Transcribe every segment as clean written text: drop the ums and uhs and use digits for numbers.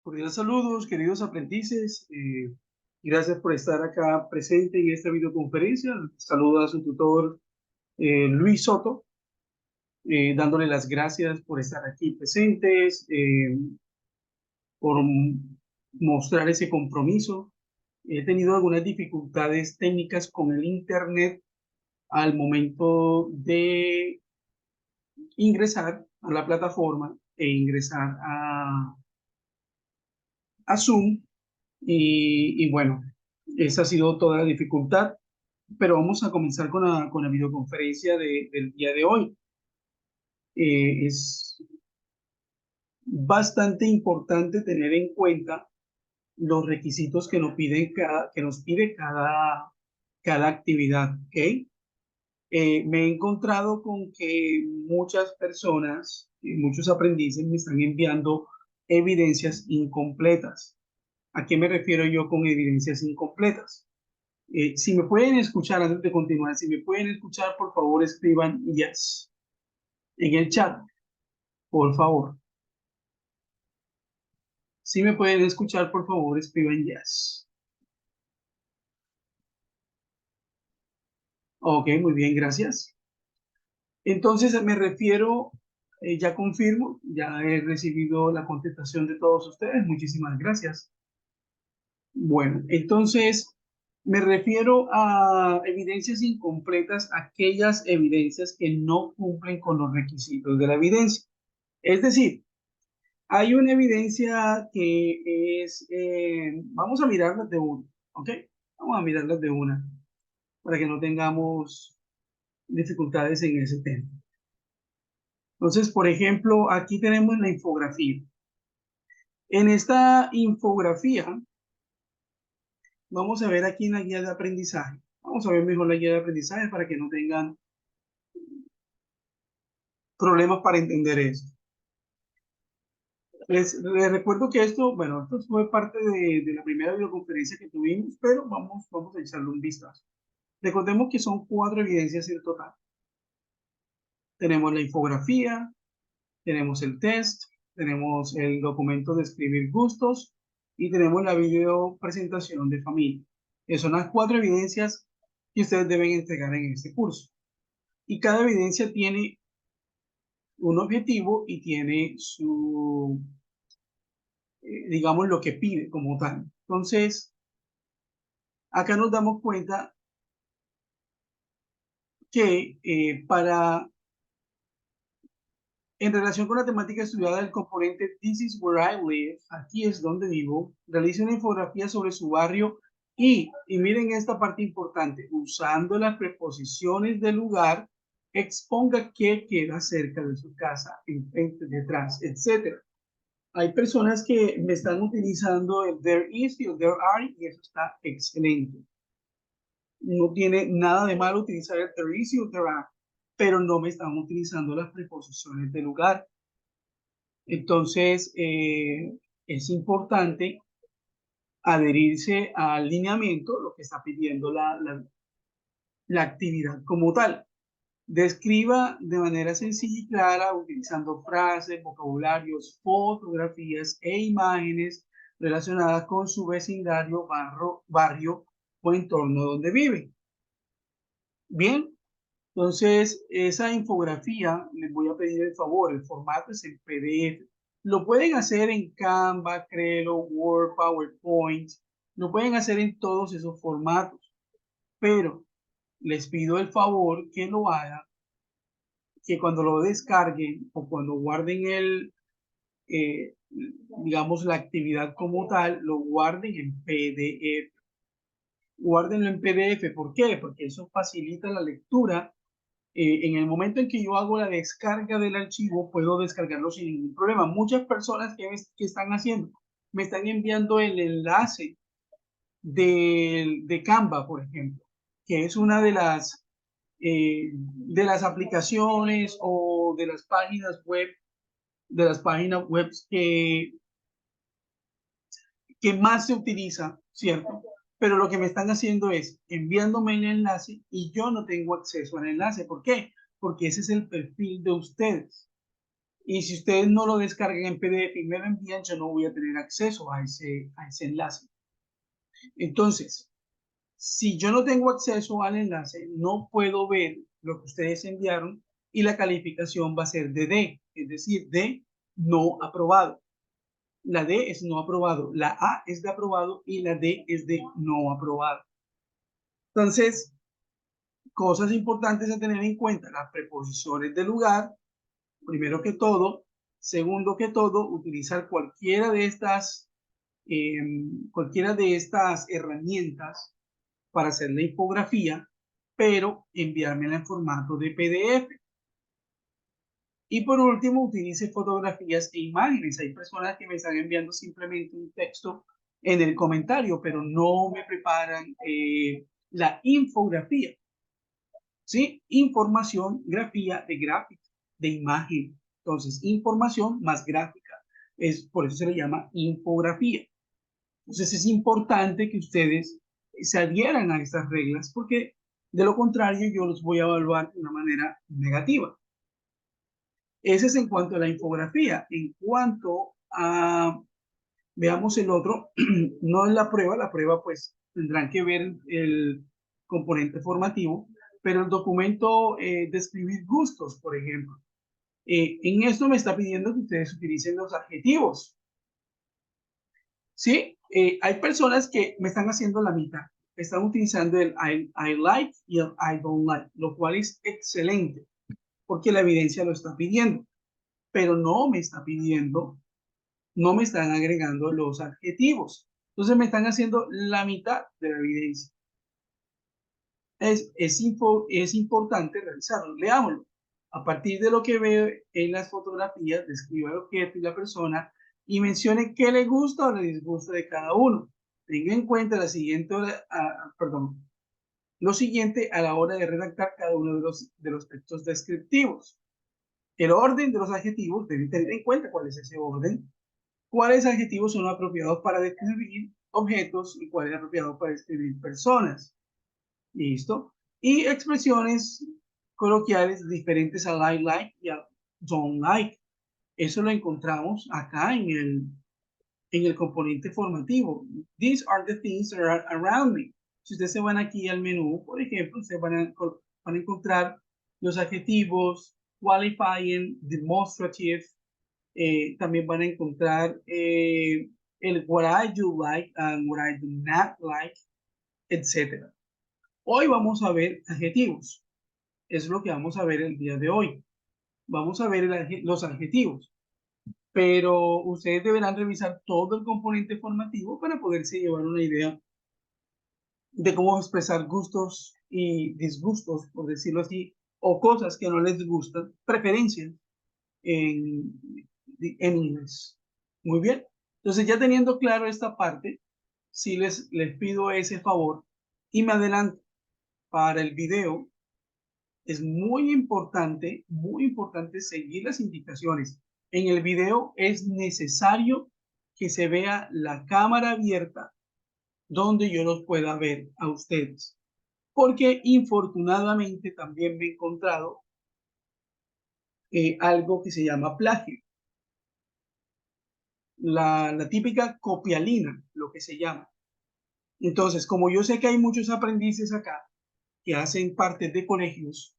Cordiales saludos, queridos aprendices. Gracias por estar acá presente en esta videoconferencia. Saluda a su tutor Luis Soto, dándole las gracias por estar aquí presentes, por mostrar ese compromiso. He tenido algunas dificultades técnicas con el Internet al momento de ingresar a la plataforma e ingresar a Zoom. Y bueno, esa ha sido toda la dificultad, pero vamos a comenzar con la videoconferencia del día de hoy. Es bastante importante tener en cuenta los requisitos que nos pide cada actividad, ¿ok? Me he encontrado con que muchas personas, muchos aprendices me están enviando evidencias incompletas. ¿A qué me refiero yo con evidencias incompletas? Si me pueden escuchar antes de continuar, si me pueden escuchar, por favor escriban yes en el chat, por favor. Si me pueden escuchar, por favor escriban yes. Ok, muy bien, gracias. Entonces me refiero, ya confirmo, ya he recibido la contestación de todos ustedes. Muchísimas gracias. Bueno, entonces me refiero a evidencias incompletas, aquellas evidencias que no cumplen con los requisitos de la evidencia. Es decir, hay una evidencia que es, vamos a mirarlas de una, ¿ok? Vamos a mirarlas de una para que no tengamos dificultades en ese tema. Entonces, por ejemplo, aquí tenemos la infografía. En esta infografía, vamos a ver aquí en la guía de aprendizaje. Vamos a ver mejor la guía de aprendizaje para que no tengan problemas para entender esto. Les recuerdo que esto, bueno, esto fue parte de la primera videoconferencia que tuvimos, pero vamos a echarle un vistazo. Recordemos que son 4 evidencias en total. Tenemos la infografía, tenemos el test, tenemos el documento de escribir gustos y tenemos la video presentación de familia. Esas son las 4 evidencias que ustedes deben entregar en este curso. Y cada evidencia tiene un objetivo y tiene su, digamos, lo que pide como tal. Entonces, acá nos damos cuenta que en relación con la temática estudiada del componente This is where I live, aquí es donde vivo, realice una infografía sobre su barrio y miren esta parte importante, usando las preposiciones del lugar, exponga qué queda cerca de su casa, enfrente, detrás, etc. Hay personas que me están utilizando el there is y el there are y eso está excelente. No tiene nada de malo utilizar el there is y el there are, pero no me están utilizando las preposiciones del lugar. Entonces, es importante adherirse al lineamiento, lo que está pidiendo la actividad como tal. Describa de manera sencilla y clara, utilizando frases, vocabularios, fotografías e imágenes relacionadas con su vecindario, barrio o entorno donde vive. Bien, entonces esa infografía, les voy a pedir el favor, el formato es el PDF. Lo pueden hacer en Canva, Trello, Word, PowerPoint, lo pueden hacer en todos esos formatos, pero les pido el favor que lo hagan, que cuando lo descarguen o cuando guarden digamos, la actividad como tal, lo guarden en PDF. Guárdenlo en PDF, ¿por qué? Porque eso facilita la lectura. En el momento en que yo hago la descarga del archivo, puedo descargarlo sin ningún problema. Muchas personas que están haciendo, me están enviando el enlace de Canva, por ejemplo, que es una de las aplicaciones o de las páginas web que más se utiliza, ¿cierto? Pero lo que me están haciendo es enviándome el enlace y yo no tengo acceso al enlace. ¿Por qué? Porque ese es el perfil de ustedes. Y si ustedes no lo descargan en PDF y me lo envían, yo no voy a tener acceso a ese enlace. Entonces, si yo no tengo acceso al enlace, no puedo ver lo que ustedes enviaron y la calificación va a ser de D, es decir, de no aprobado. La D es no aprobado, la A es de aprobado y la D es de no aprobado. Entonces, cosas importantes a tener en cuenta, las preposiciones de lugar, primero que todo. Segundo que todo, utilizar cualquiera de estas herramientas para hacer la infografía, pero enviármela en formato de PDF. Y por último, utilice fotografías e imágenes. Hay personas que me están enviando simplemente un texto en el comentario, pero no me preparan la infografía. ¿Sí? Información, grafía de gráfica, de imagen. Entonces, información más gráfica. Por eso se le llama infografía. Entonces, es importante que ustedes se adhieran a estas reglas porque de lo contrario yo los voy a evaluar de una manera negativa. Ese es en cuanto a la infografía. En cuanto a, veamos el otro, no es la prueba pues tendrán que ver el componente formativo, pero el documento de escribir gustos, por ejemplo. En esto me está pidiendo que ustedes utilicen los adjetivos. ¿Sí? Hay personas que me están haciendo la mitad. Están utilizando el I like y el I don't like, lo cual es excelente porque la evidencia lo está pidiendo, pero no me está pidiendo, no me están agregando los adjetivos. Entonces me están haciendo la mitad de la evidencia. Es importante realizarlo. Leámoslo. A partir de lo que veo en las fotografías, describa el objeto y la persona y mencione qué le gusta o le disgusta de cada uno. Tenga en cuenta lo siguiente a la hora de redactar cada uno de los textos descriptivos. El orden de los adjetivos, deben tener en cuenta cuál es ese orden, cuáles adjetivos son apropiados para describir objetos y cuáles apropiados para describir personas. ¿Listo? Y expresiones coloquiales diferentes a like y a don't like. Eso lo encontramos acá en el componente formativo. These are the things that are around me. Si ustedes se van aquí al menú, por ejemplo, ustedes van a encontrar los adjetivos qualifying, demonstrative, también van a encontrar el what I do like and what I do not like, etc. Hoy vamos a ver adjetivos. Es lo que vamos a ver el día de hoy. Vamos a ver los adjetivos, pero ustedes deberán revisar todo el componente formativo para poderse llevar una idea de cómo expresar gustos y disgustos, por decirlo así, o cosas que no les gustan, preferencias en, en inglés. Muy bien. Entonces, ya teniendo claro esta parte, sí les pido ese favor y me adelanto para el video. Es muy importante seguir las indicaciones. En el video es necesario que se vea la cámara abierta donde yo los pueda ver a ustedes. Porque infortunadamente también me he encontrado algo que se llama plagio. La típica copialina, lo que se llama. Entonces, como yo sé que hay muchos aprendices acá que hacen parte de colegios,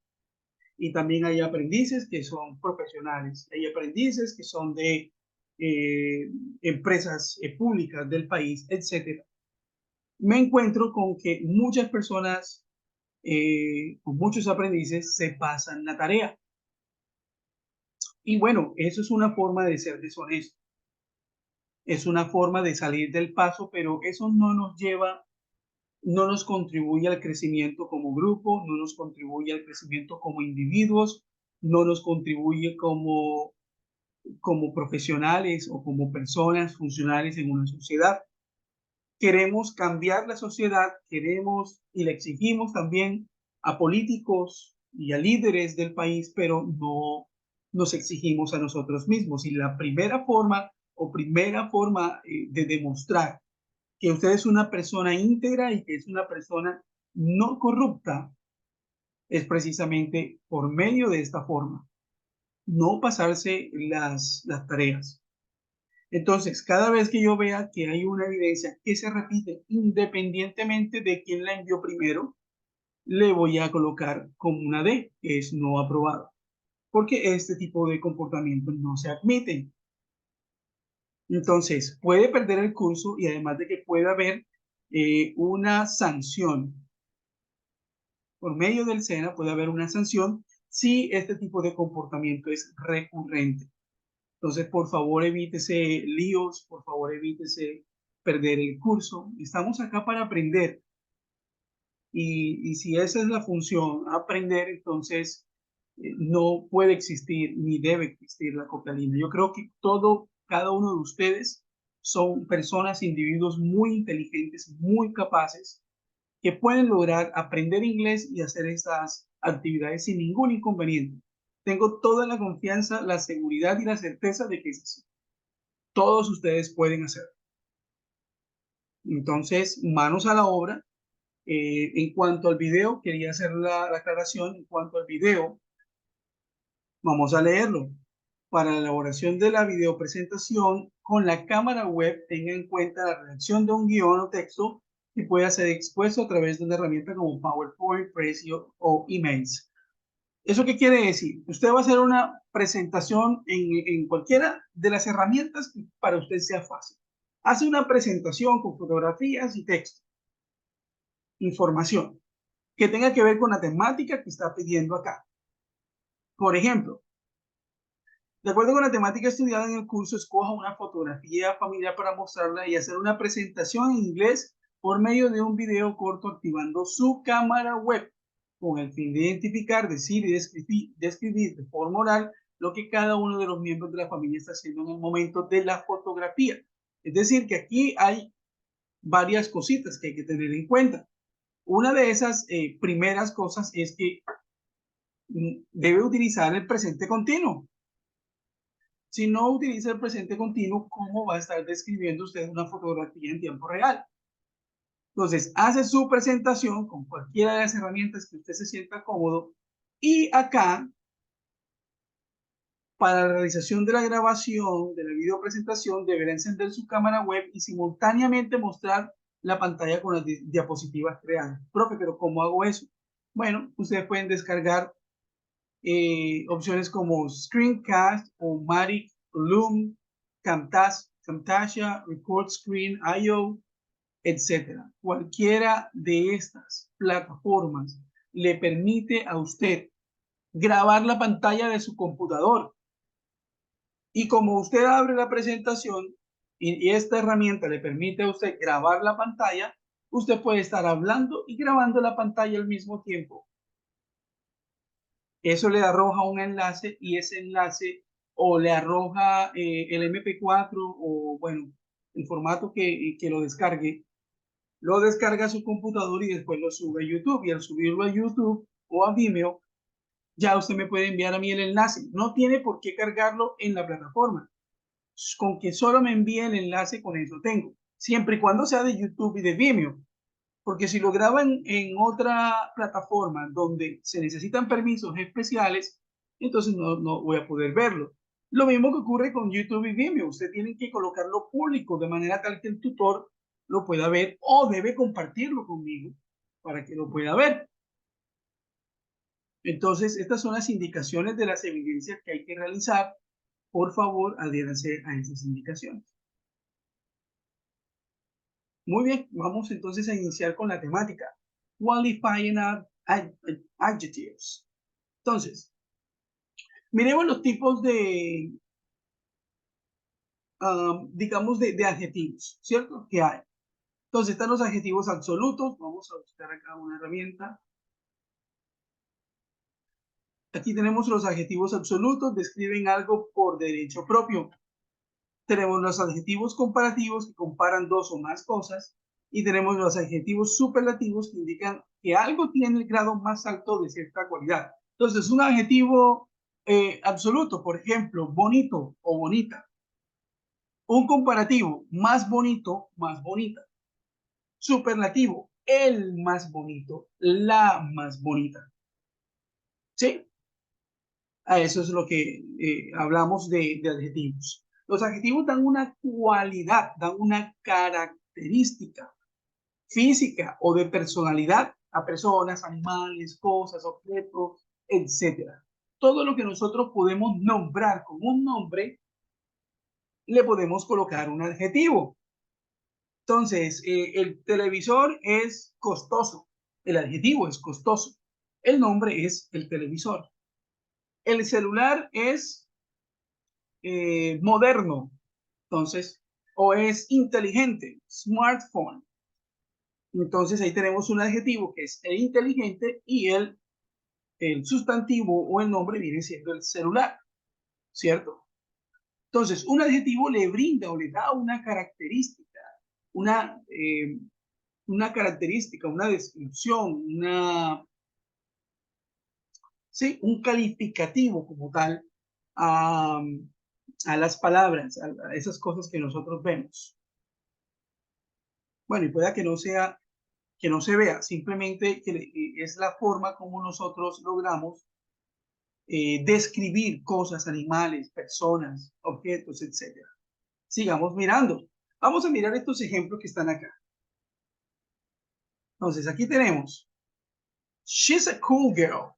y también hay aprendices que son profesionales, hay aprendices que son de empresas públicas del país, etcétera. Me encuentro con que muchas personas, con muchos aprendices, se pasan la tarea. Y bueno, eso es una forma de ser deshonesto, es una forma de salir del paso, pero eso no nos lleva, no nos contribuye al crecimiento como grupo, no nos contribuye al crecimiento como individuos, no nos contribuye como profesionales o como personas funcionales en una sociedad. Queremos cambiar la sociedad, queremos y le exigimos también a políticos y a líderes del país, pero no nos exigimos a nosotros mismos. Y la primera forma de demostrar que usted es una persona íntegra y que es una persona no corrupta es precisamente por medio de esta forma no pasarse las tareas. Entonces, cada vez que yo vea que hay una evidencia que se repite independientemente de quién la envió primero, le voy a colocar como una D, que es no aprobado, porque este tipo de comportamientos no se admiten. Entonces, puede perder el curso y además de que puede haber una sanción. Por medio del SENA puede haber una sanción si este tipo de comportamiento es recurrente. Entonces, por favor, evítese líos, por favor, evítese perder el curso. Estamos acá para aprender. Y si esa es la función, aprender, entonces no puede existir ni debe existir la copialina. Yo creo que cada uno de ustedes son personas, individuos muy inteligentes, muy capaces, que pueden lograr aprender inglés y hacer estas actividades sin ningún inconveniente. Tengo toda la confianza, la seguridad y la certeza de que es así. Todos ustedes pueden hacerlo. Entonces, manos a la obra. En cuanto al video, quería hacer la aclaración. En cuanto al video, vamos a leerlo. Para la elaboración de la videopresentación con la cámara web, tenga en cuenta la redacción de un guión o texto que pueda ser expuesto a través de una herramienta como PowerPoint, Prezi o Emails. ¿Eso qué quiere decir? Usted va a hacer una presentación en cualquiera de las herramientas que para usted sea fácil. Hace una presentación con fotografías y texto, información, que tenga que ver con la temática que está pidiendo acá. Por ejemplo, de acuerdo con la temática estudiada en el curso, escoja una fotografía familiar para mostrarla y hacer una presentación en inglés por medio de un video corto activando su cámara web con el fin de identificar, decir y describir de forma oral lo que cada uno de los miembros de la familia está haciendo en el momento de la fotografía. Es decir, que aquí hay varias cositas que hay que tener en cuenta. Una de esas primeras cosas es que debe utilizar el presente continuo. Si no utiliza el presente continuo, ¿cómo va a estar describiendo usted una fotografía en tiempo real? Entonces, hace su presentación con cualquiera de las herramientas que usted se sienta cómodo y acá, para la realización de la grabación de la video presentación, deberá encender su cámara web y simultáneamente mostrar la pantalla con las diapositivas creadas. Profe, ¿pero cómo hago eso? Bueno, ustedes pueden descargar opciones como Screencast o Matic, Loom, Camtasia, Record Screen, IO, etcétera. Cualquiera de estas plataformas le permite a usted grabar la pantalla de su computador. Y como usted abre la presentación y esta herramienta le permite a usted grabar la pantalla, usted puede estar hablando y grabando la pantalla al mismo tiempo. Eso le arroja un enlace y ese enlace o le arroja el MP4 o bueno, el formato que lo descarga a su computador y después lo sube a YouTube. Y al subirlo a YouTube o a Vimeo, ya usted me puede enviar a mí el enlace. No tiene por qué cargarlo en la plataforma. Con que solo me envíe el enlace, con eso tengo. Siempre y cuando sea de YouTube y de Vimeo. Porque si lo graban en otra plataforma donde se necesitan permisos especiales, entonces no voy a poder verlo. Lo mismo que ocurre con YouTube y Vimeo. Usted tiene que colocarlo público de manera tal que el tutor lo pueda ver o debe compartirlo conmigo para que lo pueda ver. Entonces, estas son las indicaciones de las evidencias que hay que realizar. Por favor, adhiéranse a esas indicaciones. Muy bien, vamos entonces a iniciar con la temática. Qualifying adjectives. Entonces, miremos los tipos de, digamos, de adjetivos, ¿cierto? Que hay. Entonces, están los adjetivos absolutos. Vamos a buscar acá una herramienta. Aquí tenemos los adjetivos absolutos, describen algo por derecho propio. Tenemos los adjetivos comparativos que comparan dos o más cosas. Y tenemos los adjetivos superlativos que indican que algo tiene el grado más alto de cierta cualidad. Entonces, un adjetivo absoluto, por ejemplo, bonito o bonita. Un comparativo, más bonito, más bonita. Superlativo, el más bonito, la más bonita. ¿Sí? A eso es lo que hablamos de adjetivos. Los adjetivos dan una cualidad, dan una característica física o de personalidad a personas, animales, cosas, objetos, etcétera. Todo lo que nosotros podemos nombrar con un nombre, le podemos colocar un adjetivo. Entonces, el televisor es costoso. El adjetivo es costoso. El nombre es el televisor. El celular es moderno. Entonces, o es inteligente, smartphone. Entonces, ahí tenemos un adjetivo que es el inteligente y el sustantivo o el nombre viene siendo el celular, ¿cierto? Entonces, un adjetivo le brinda o le da una, eh, una característica, una descripción, sí, un calificativo como tal a, a las palabras, a esas cosas que nosotros vemos. Bueno, y pueda que no se vea, simplemente que es la forma como nosotros logramos describir cosas, animales, personas, objetos, etc. Sigamos mirando. Vamos a mirar estos ejemplos que están acá. Entonces, aquí tenemos, she's a cool girl.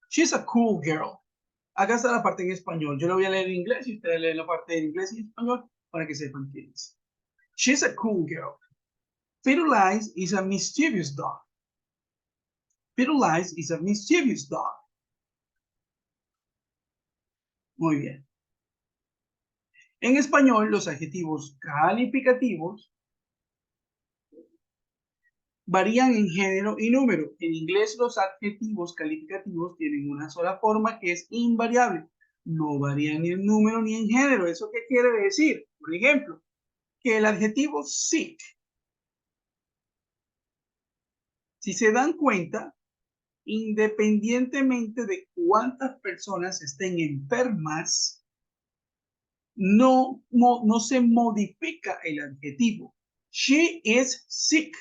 She's a cool girl. Acá está la parte en español. Yo lo voy a leer en inglés y ustedes leen la parte en inglés y español para que sepan qué es. She's a cool girl. Firulais is a mischievous dog. Firulais is a mischievous dog. Muy bien. En español, los adjetivos calificativos varían en género y número. En inglés, los adjetivos calificativos tienen una sola forma que es invariable. No varían ni en número ni en género. ¿Eso qué quiere decir? Por ejemplo, que el adjetivo sick, si se dan cuenta, independientemente de cuántas personas estén enfermas, no se modifica el adjetivo. She is sick.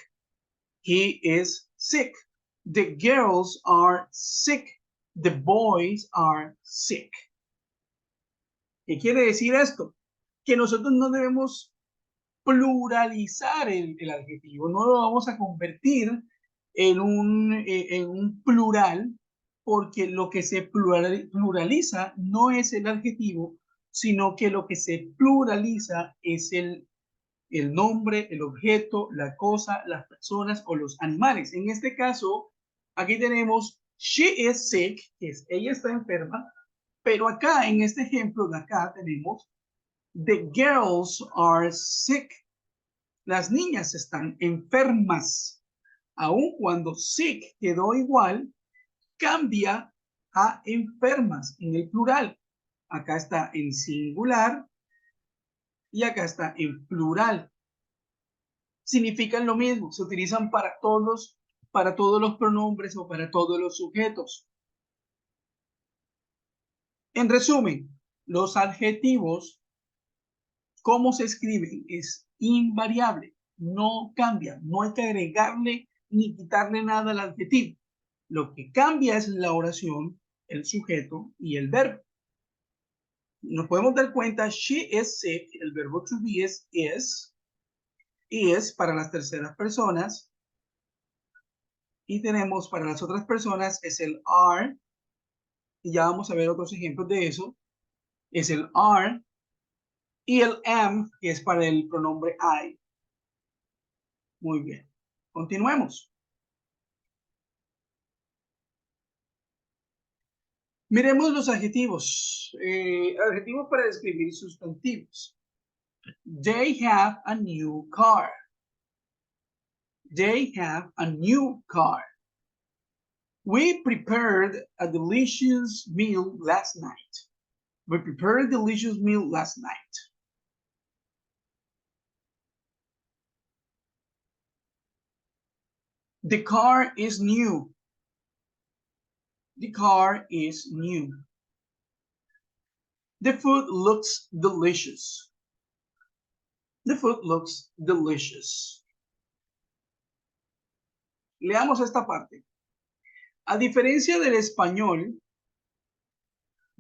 He is sick. The girls are sick. The boys are sick. ¿Qué quiere decir esto? Que nosotros no debemos pluralizar el adjetivo, no lo vamos a convertir en un plural, porque lo que se pluraliza no es el adjetivo, sino que lo que se pluraliza es el nombre, el objeto, la cosa, las personas o los animales. En este caso, aquí tenemos she is sick, que es ella está enferma, pero acá en este ejemplo de acá tenemos the girls are sick. Las niñas están enfermas. Aun cuando sick quedó igual, cambia a enfermas en el plural. Acá está en singular y acá está en plural. Significan lo mismo, se utilizan para todos los pronombres o para todos los sujetos. En resumen, los adjetivos, cómo se escriben, es invariable, no cambia, no hay que agregarle ni quitarle nada al adjetivo. Lo que cambia es la oración, el sujeto y el verbo. Nos podemos dar cuenta, she is sick, el verbo to be es is para las terceras personas, y tenemos para las otras personas es el are, y ya vamos a ver otros ejemplos de eso, es el are, y el am, que es para el pronombre I. Muy bien, continuemos. Miremos los adjetivos. Adjetivos para describir sustantivos. They have a new car. They have a new car. We prepared a delicious meal last night. We prepared a delicious meal last night. The car is new. The car is new. The food looks delicious. The food looks delicious. Leamos esta parte. A diferencia del español,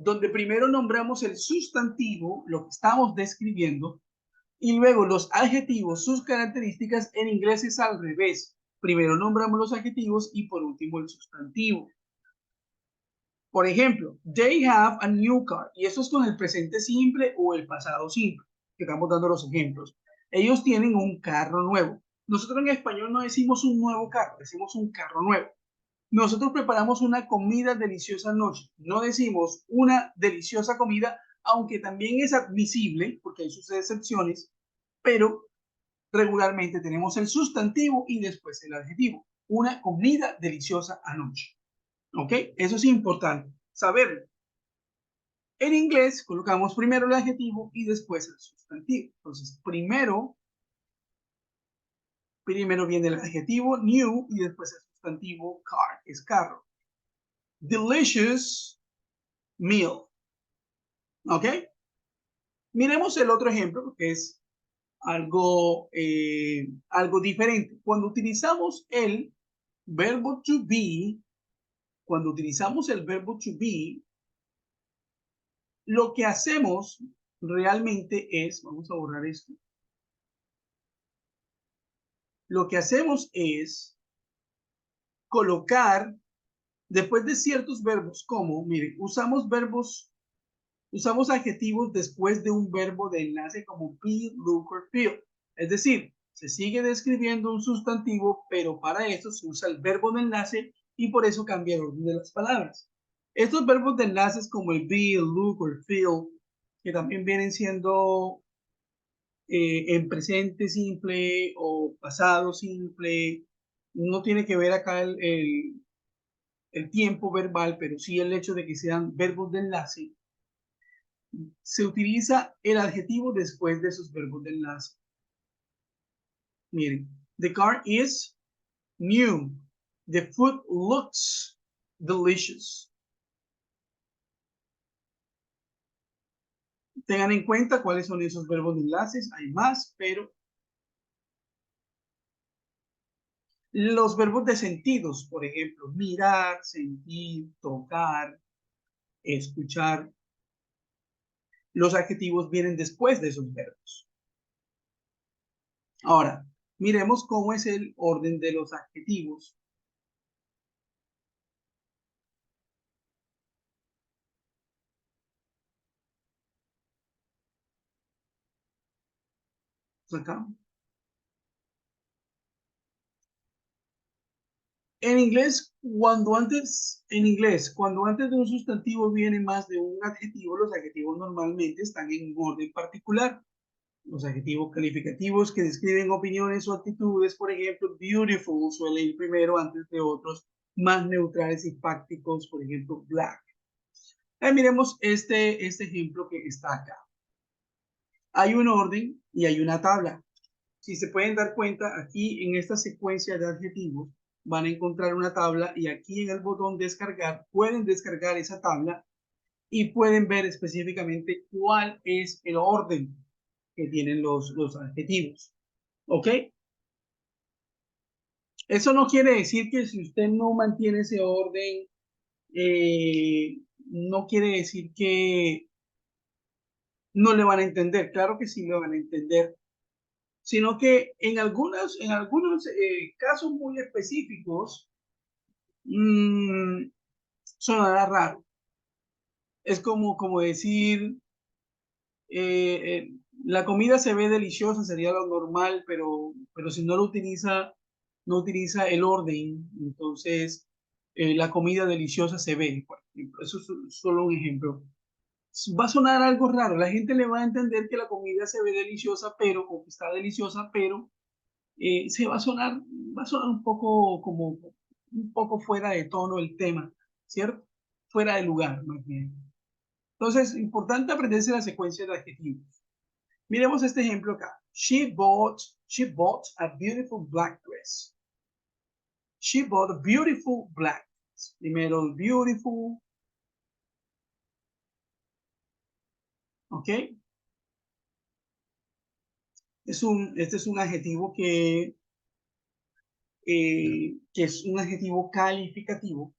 donde primero nombramos el sustantivo, lo que estamos describiendo, y luego los adjetivos, sus características. En inglés es al revés. Primero nombramos los adjetivos y por último el sustantivo. Por ejemplo, they have a new car. Y eso es con el presente simple o el pasado simple, que estamos dando los ejemplos. Ellos tienen un carro nuevo. Nosotros en español no decimos un nuevo carro, decimos un carro nuevo. Nosotros preparamos una comida deliciosa anoche. No decimos una deliciosa comida, aunque también es admisible, porque hay sus excepciones, pero regularmente tenemos el sustantivo y después el adjetivo. Una comida deliciosa anoche. ¿Ok? Eso es importante saberlo. En inglés colocamos primero el adjetivo y después el sustantivo. Entonces, primero viene el adjetivo new y después el sustantivo car, que es carro. Delicious meal. ¿Ok? Miremos el otro ejemplo, que es algo diferente. Cuando utilizamos el verbo to be, lo que hacemos realmente es, vamos a borrar esto, lo que hacemos es colocar después de ciertos verbos, como, miren, usamos adjetivos después de un verbo de enlace como be, look or feel. Es decir, se sigue describiendo un sustantivo, pero para eso se usa el verbo de enlace y por eso cambia el orden de las palabras. Estos verbos de enlaces como el be, el look o el feel, que también vienen siendo en presente simple o pasado simple, no tiene que ver acá el tiempo verbal, pero sí el hecho de que sean verbos de enlace. Se utiliza el adjetivo después de esos verbos de enlace. Miren, the car is new. The food looks delicious. Tengan en cuenta cuáles son esos verbos de enlaces. Hay más, pero los verbos de sentidos, por ejemplo, mirar, sentir, tocar, escuchar. Los adjetivos vienen después de esos verbos. Ahora, miremos cómo es el orden de los adjetivos. Acá. En inglés, cuando antes de un sustantivo viene más de un adjetivo, los adjetivos normalmente están en un orden particular. Los adjetivos calificativos que describen opiniones o actitudes, por ejemplo, beautiful suele ir primero antes de otros más neutrales y prácticos, por ejemplo, black. Miremos este ejemplo que está acá. Hay un orden y hay una tabla. Si se pueden dar cuenta, aquí en esta secuencia de adjetivos van a encontrar una tabla y aquí en el botón descargar pueden descargar esa tabla y pueden ver específicamente cuál es el orden que tienen los adjetivos. ¿Ok? Eso no quiere decir que si usted no mantiene ese orden, no quiere decir que no le van a entender. Claro que sí le van a entender, sino que en algunos casos muy específicos sonará raro. Es como decir, la comida se ve deliciosa, sería lo normal, pero si no no utiliza el orden, entonces la comida deliciosa se ve. Por ejemplo. Eso es solo un ejemplo. Va a sonar algo raro, la gente le va a entender que la comida se ve deliciosa, o que está deliciosa, pero va a sonar un poco como un poco fuera de tono el tema, ¿cierto? Fuera de lugar, más bien. Entonces, importante aprenderse la secuencia de adjetivos. Miremos este ejemplo acá. She bought a beautiful black dress. She bought a beautiful black dress. Primero, beautiful. ¿Ok? Este es un adjetivo que es un adjetivo calificativo.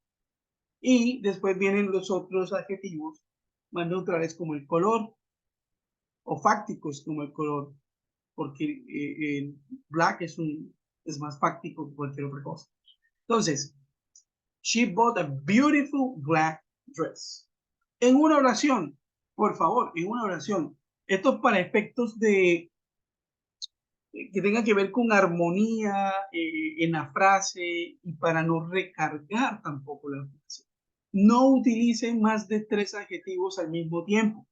Y después vienen los otros adjetivos más neutrales como el color, o fácticos como el color, porque el black es más fáctico que cualquier otra cosa. Entonces, she bought a beautiful black dress. En una oración, por favor, en una oración. Esto es para efectos de que tenga que ver con armonía en la frase y para no recargar tampoco la frase. No utilicen más de 3 adjetivos al mismo tiempo.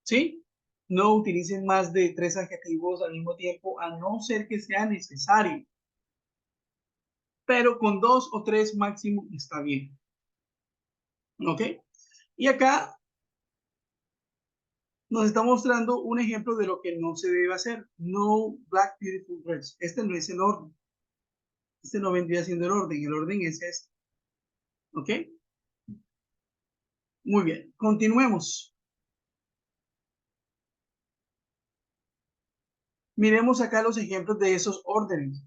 ¿Sí? No utilicen más de 3 adjetivos al mismo tiempo, a no ser que sea necesario. Pero con 2 o 3 máximo está bien. ¿Ok? Y acá nos está mostrando un ejemplo de lo que no se debe hacer. No black beautiful dress. Este no es el orden. Este no vendría siendo el orden. El orden es este. ¿Ok? Muy bien. Continuemos. Miremos acá los ejemplos de esos órdenes.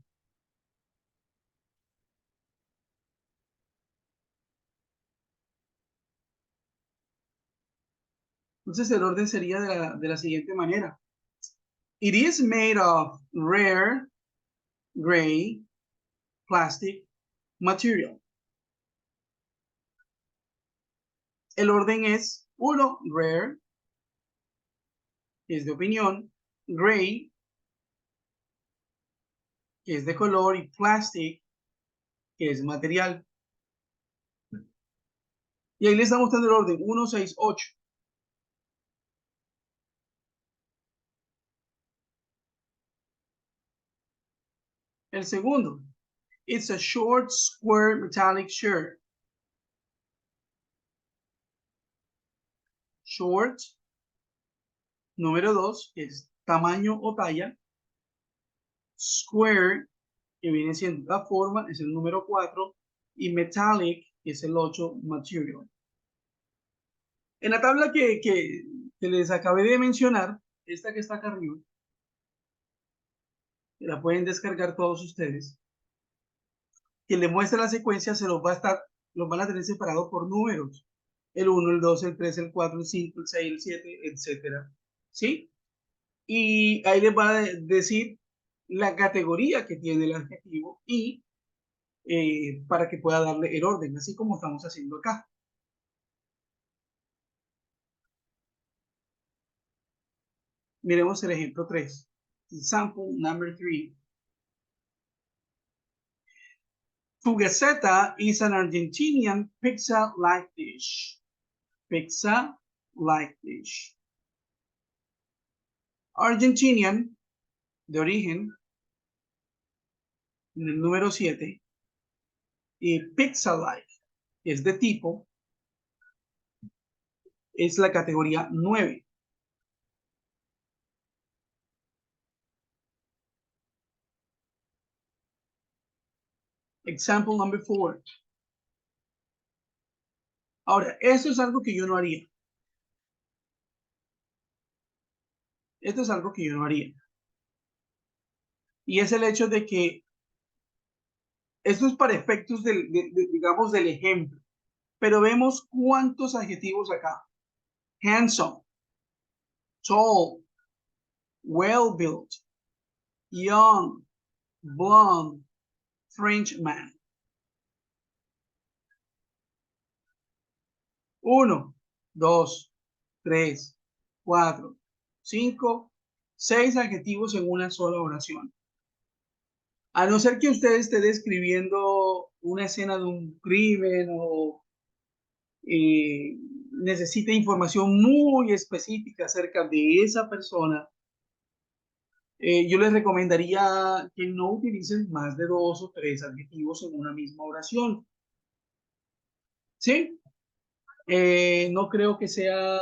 Entonces el orden sería de la siguiente manera. It is made of rare, gray, plastic material. El orden es 1, rare, que es de opinión, gray, que es de color, y plastic, que es material. Y ahí le está mostrando el orden 1, 6, 8. El segundo, it's a short, square, metallic shirt. Short, número 2, que es tamaño o talla. Square, que viene siendo la forma, es el número 4. Y metallic, que es el 8, material. En la tabla que les acabé de mencionar, esta que está acá arriba, que la pueden descargar todos ustedes, que le muestra la secuencia, los van a tener separados por números. El 1, el 2, el 3, el 4, el 5, el 6, el 7, etcétera. ¿Sí? Y ahí les va a decir la categoría que tiene el adjetivo y para que pueda darle el orden, así como estamos haciendo acá. Miremos el ejemplo 3. Example number 3. Fugaceta is an Argentinian pizza-like dish. Pizza-like dish. Argentinian, de origen, en el número 7. Y pizza-like, que es de tipo, es la categoría 9. Example number 4. Ahora, esto es algo que yo no haría. Esto es algo que yo no haría. Y es el hecho de que esto es para efectos digamos, del ejemplo. Pero vemos cuántos adjetivos acá. Handsome, tall, well-built, young, blonde, Frenchman. 1, 2, 3, 4, 5, 6 adjetivos en una sola oración. A no ser que usted esté describiendo una escena de un crimen o necesite información muy específica acerca de esa persona, yo les recomendaría que no utilicen más de 2 o 3 adjetivos en una misma oración. ¿Sí? No creo que sea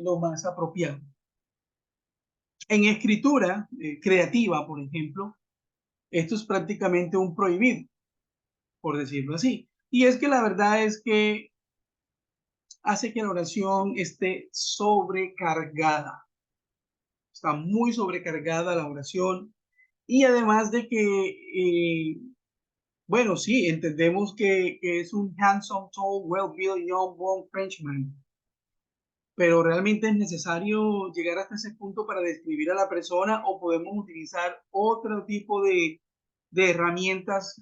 lo más apropiado. En escritura creativa, por ejemplo, esto es prácticamente un prohibido, por decirlo así. Y es que la verdad es que hace que la oración esté sobrecargada. Está muy sobrecargada la oración. Y además de que, bueno, sí, entendemos que es un handsome, tall, well-built, young, born Frenchman. pero realmente es necesario llegar hasta ese punto para describir a la persona o podemos utilizar otro tipo de herramientas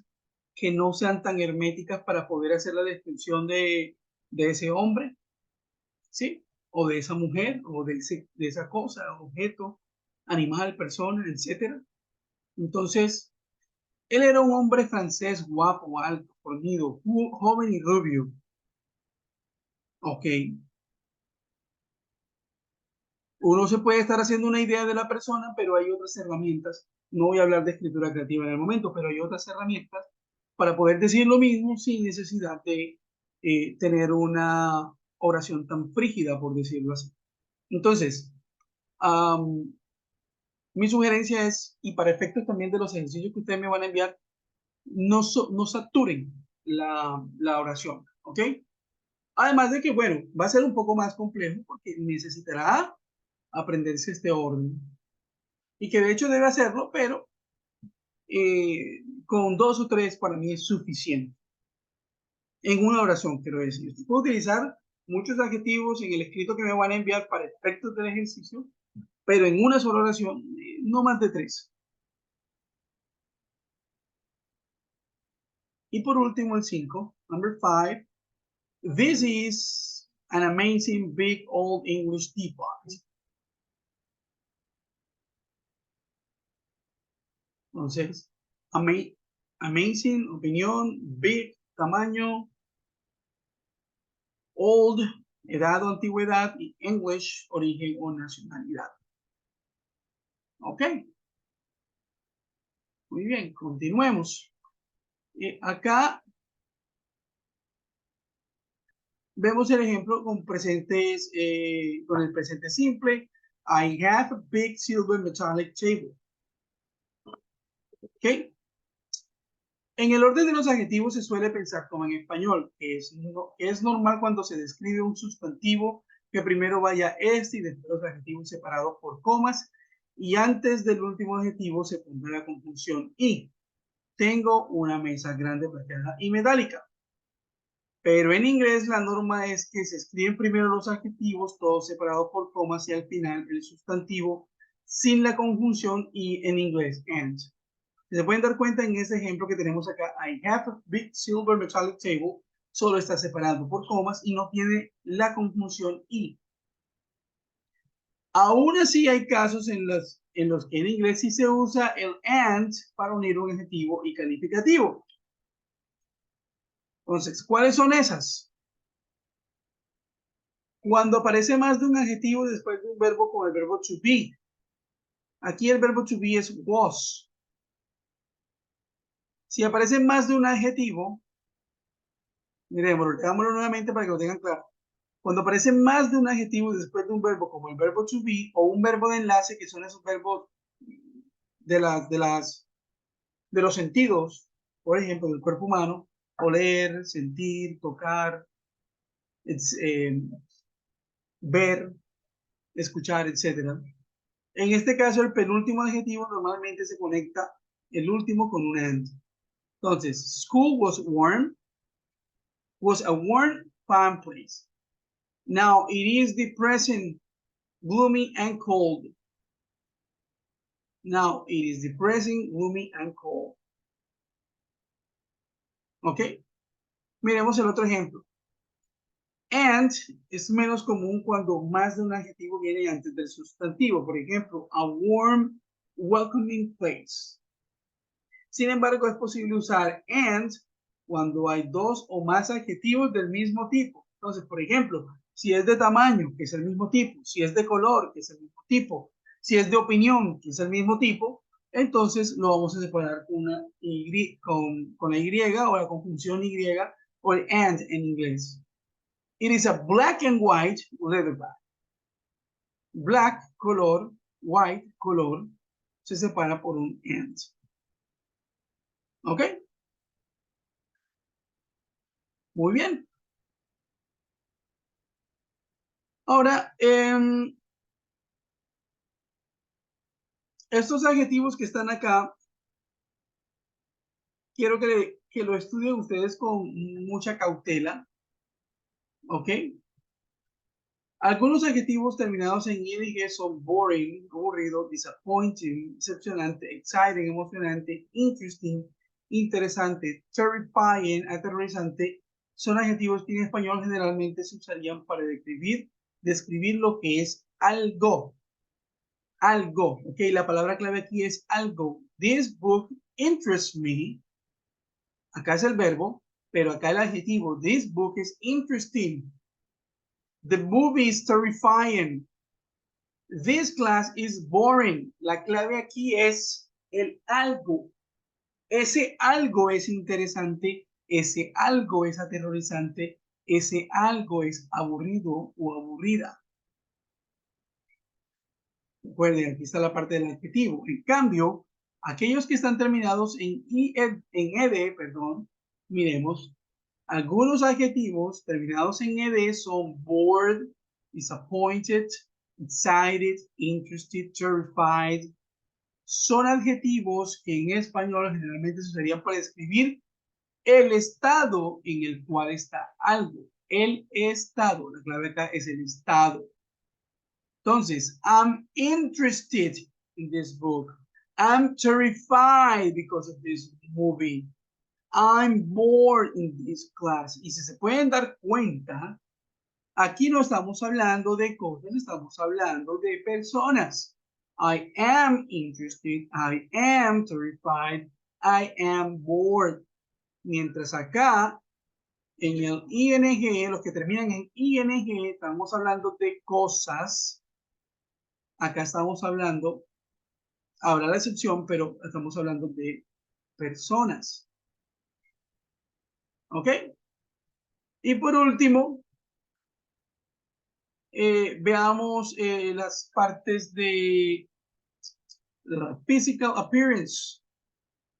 que no sean tan herméticas para poder hacer la descripción de ese hombre, ¿sí? O de esa mujer, o de esa cosa, objeto, animal, persona, etcétera. Entonces, él era un hombre francés guapo, alto, fornido, joven y rubio. Ok. Uno se puede estar haciendo una idea de la persona, pero hay otras herramientas. No voy a hablar de escritura creativa en el momento, pero hay otras herramientas para poder decir lo mismo sin necesidad de tener una oración tan frígida, por decirlo así. Entonces, am, mi sugerencia es, y para efectos también de los ejercicios que ustedes me van a enviar, no saturen la oración, ¿ok? Además de que, bueno, va a ser un poco más complejo porque necesitará aprenderse este orden y que de hecho debe hacerlo, pero con dos o tres para mí es suficiente. En una oración, quiero decir. Usted puede utilizar muchos adjetivos en el escrito que me van a enviar para efectos del ejercicio, pero en una sola oración, no más de tres. Y por último, el 5, number 5. This is an amazing big old English teapot. Entonces, amazing, opinión, big, tamaño, old, edad o antigüedad, y English, origen o nacionalidad. Ok, muy bien, continuemos. Acá vemos el ejemplo con presentes, con el presente simple. I have a big silver metallic table. Ok, en el orden de los adjetivos se suele pensar como en español, que es normal cuando se describe un sustantivo que primero vaya este y después los adjetivos separados por comas y antes del último adjetivo se pondrá la conjunción y. Tengo una mesa grande, plateada y metálica. Pero en inglés la norma es que se escriben primero los adjetivos, todos separados por comas y al final el sustantivo sin la conjunción y en inglés and. Se pueden dar cuenta en este ejemplo que tenemos acá, I have a big silver metallic table, solo está separado por comas y no tiene la conjunción y. Aún así hay casos en los que en inglés sí se usa el and para unir un adjetivo y calificativo. Entonces, ¿cuáles son esas? Cuando aparece más de un adjetivo después de un verbo como el verbo to be. Aquí el verbo to be es was. Si aparece más de un adjetivo, miremoslo, leámoslo nuevamente para que lo tengan claro. Cuando aparece más de un adjetivo después de un verbo como el verbo to be o un verbo de enlace, que son esos verbos de los sentidos, por ejemplo, del cuerpo humano, oler, sentir, tocar, eh, ver, escuchar, etcétera. En este caso, el penúltimo adjetivo normalmente se conecta el último con un and. Entonces, school was warm, was a warm, fun place. Now it is the present, gloomy and cold. Now it is the present, gloomy and cold. ¿Ok? Miremos el otro ejemplo. And es menos común cuando más de un adjetivo viene antes del sustantivo. Por ejemplo, a warm, welcoming place. Sin embargo, es posible usar and cuando hay dos o más adjetivos del mismo tipo. Entonces, por ejemplo, si es de tamaño, que es el mismo tipo, si es de color, que es el mismo tipo, si es de opinión, que es el mismo tipo, entonces lo vamos a separar con la Y o la conjunción Y o el and en inglés. It is a black and white leatherback. Black, color, white, color, se separa por un and. ¿Ok? Muy bien. Ahora, estos adjetivos que están acá, quiero que lo estudien ustedes con mucha cautela, ¿ok? Algunos adjetivos terminados en ing son boring, aburrido, disappointing, decepcionante, exciting, emocionante, interesting, interesante, terrifying, aterrorizante. Son adjetivos que en español generalmente se usarían para describir lo que es algo. Algo, ok, la palabra clave aquí es algo. This book interests me. Acá es el verbo, pero acá el adjetivo. This book is interesting. The movie is terrifying. This class is boring. La clave aquí es el algo. Ese algo es interesante, ese algo es aterrorizante, ese algo es aburrido o aburrida. Recuerden, aquí está la parte del adjetivo. En cambio, aquellos que están terminados en ed, perdón, miremos, algunos adjetivos terminados en ed son bored, disappointed, excited, interested, terrified. Son adjetivos que en español generalmente se usarían para describir el estado en el cual está algo. El estado, la clave acá es el estado. Entonces, I'm interested in this book. I'm terrified because of this movie. I'm bored in this class. Y si se pueden dar cuenta, aquí no estamos hablando de cosas, estamos hablando de personas. I am interested, I am terrified, I am bored. Mientras acá, en el ing, los que terminan en ing, estamos hablando de cosas. Acá estamos hablando, habrá la excepción, pero estamos hablando de personas. ¿Ok? Y por último, veamos las partes de physical appearance.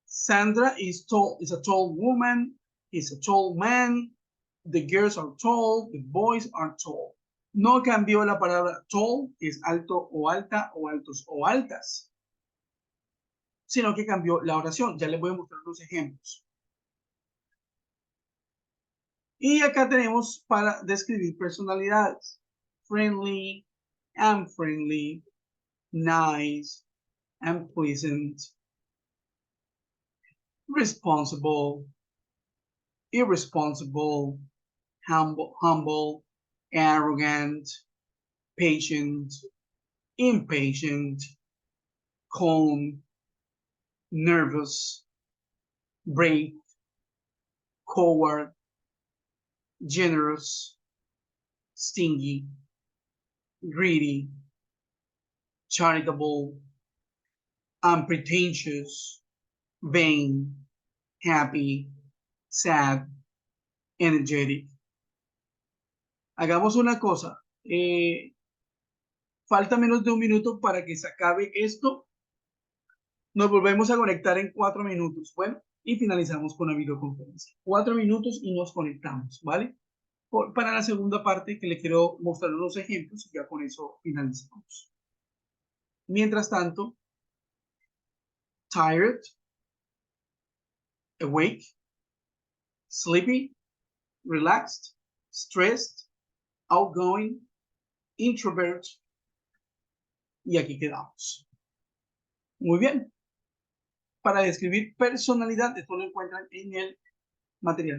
Sandra is a tall woman, is a tall man, the girls are tall, the boys are tall. No cambió la palabra tall, que es alto o alta, o altos o altas, sino que cambió la oración. Ya les voy a mostrar los ejemplos. Y acá tenemos para describir personalidades. Friendly, unfriendly, nice, unpleasant, responsible, irresponsible, humble, arrogant, patient, impatient, calm, nervous, brave, coward, generous, stingy, greedy, charitable, unpretentious, vain, happy, sad, energetic. Hagamos una cosa. Falta menos de un minuto para que se acabe esto. Nos volvemos a conectar en 4 minutos. Bueno, y finalizamos con la videoconferencia. 4 minutos y nos conectamos, ¿vale? Para la segunda parte que le quiero mostrar unos ejemplos y ya con eso finalizamos. Mientras tanto, tired, awake, sleepy, relaxed, stressed, outgoing, introvert, y aquí quedamos. Muy bien. Para describir personalidad, esto lo encuentran en el material.